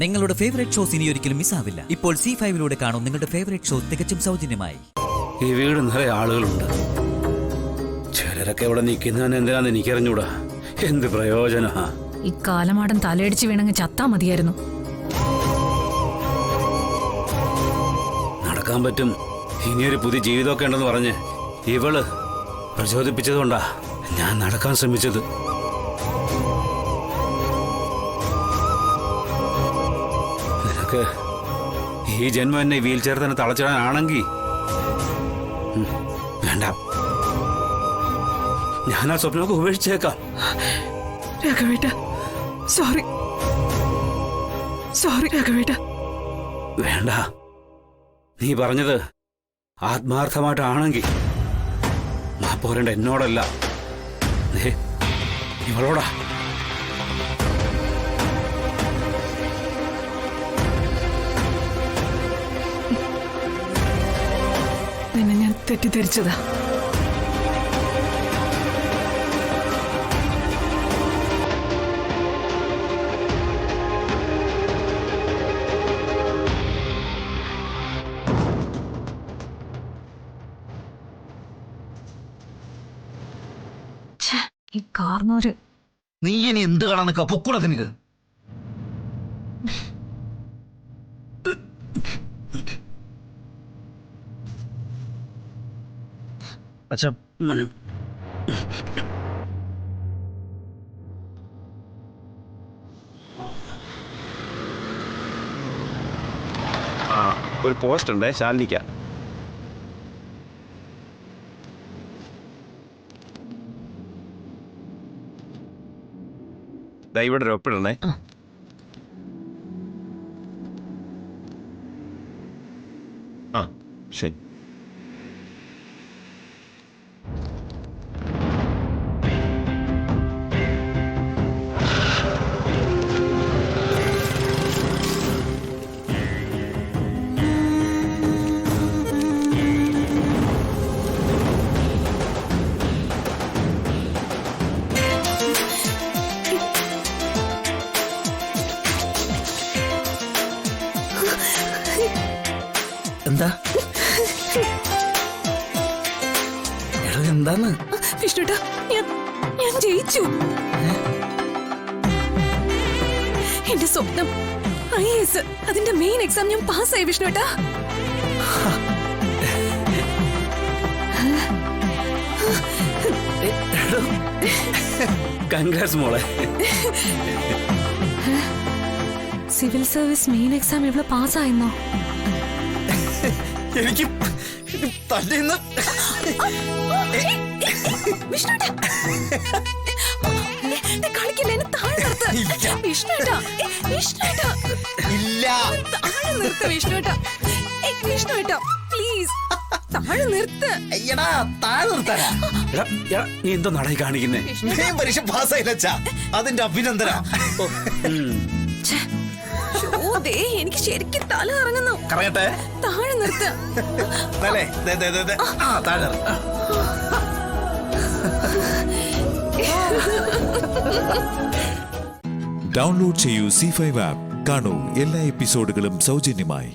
നിങ്ങളുടെ favourite shows ഇനി ഒരിക്കലും മിസ്സാവില്ല. ഇപ്പോൾ C5 കാണും നിങ്ങളുടെ ഫേവറേറ്റ് ഷോ തികച്ചും സൗജന്യമായി. ഈ വീട് നിറയെ ആളുകളുണ്ട്. ചിലരൊക്കെ ഇവിടെ നിൽക്കുന്നതിന് എന്തിനാന്ന് എനിക്കറിഞ്ഞൂടാ. എന്ത് പ്രയോജന? ഈ കാലമാടൻ തലയടിച്ച് വീണങ്ങ് ചത്താ മതിയായിരുന്നു. നടക്കാൻ പറ്റും, ഇനിയൊരു പുതിയ ജീവിതമൊക്കെ ഉണ്ടെന്ന് പറഞ്ഞ് ഇവള് പ്രചോദിപ്പിച്ചതുകൊണ്ടാ ഞാൻ നടക്കാൻ ശ്രമിച്ചത്. നിനക്ക് ഈ ജന്മം എന്നെ വീൽ ചെയർ തന്നെ തളച്ചിടാനാണെങ്കിൽ വേണ്ട, ഞാൻ ആ സ്വപ്നമൊക്കെ ഉപേക്ഷിച്ചേക്കാം. രാഘവേട്ട, സോറി രാഘവേട്ട. വേണ്ട, നീ പറഞ്ഞത് ആത്മാർത്ഥമായിട്ടാണെങ്കിൽ മാപ്പോരണ്ട എന്നോടല്ല, ഇവളോടാ. നിന്നെ ഞാൻ തെറ്റിദ്ധരിച്ചതാ. ഈ കാർന്നോര് നീ ഇനി എന്ത് കാണാൻ നിൽക്കുക? പൊക്കൂടെ നിനക്ക്. അച്ഛാ, ഒരു പോസ്റ്റ് ഉണ്ട് ശാലിനിക്ക. ഇവിടെ ഒരു ഒപ്പിടണേ. ആ ശരി. എന്താ എന്താന്ന്? വിഷ്ണുട്ടാ, ഞാൻ ജയിച്ചു. എന്റെ സ്വപ്നം IAS, അതിന്റെ മെയിൻ എക്സാം ഞാൻ പാസ്സായി വിഷ്ണുട്ടാ. കൺഗ്രാറ്റ്സ് മോളെ. സിവിൽ സർവീസ് മെയിൻ എക്സാം ഇവിടെ പാസ്സായെന്നോ? എനിക്ക് തലേന്ന് കളിക്കില്ല, എന്നെ താഴെ നിർത്ത് വിഷ്ണുട്ടാ. ഇല്ല, താഴെ നിർത്ത് വിഷ്ണുട്ടാ. വിഷ്ണുട്ടാ പ്ലീസ് താഴെ നിർത്ത്. എടാ താഴെ നിർത്താനാ? നീ എന്തോ നടയി കാണിക്കുന്നേ? നീ പരീക്ഷ പാസ്സായില്ല, അതിന്റെ അഭിനന്ദന. എനിക്ക് ശരിക്കും തല ഇറങ്ങുന്നു. കറങ്ങട്ടെ, താഴെ നിർത്ത്. താഴെ ഡൗൺലോഡ് ചെയ്യൂ C5 ആപ്പ്. കാണൂ എല്ലാ എപ്പിസോഡുകളും സൗജന്യമായി.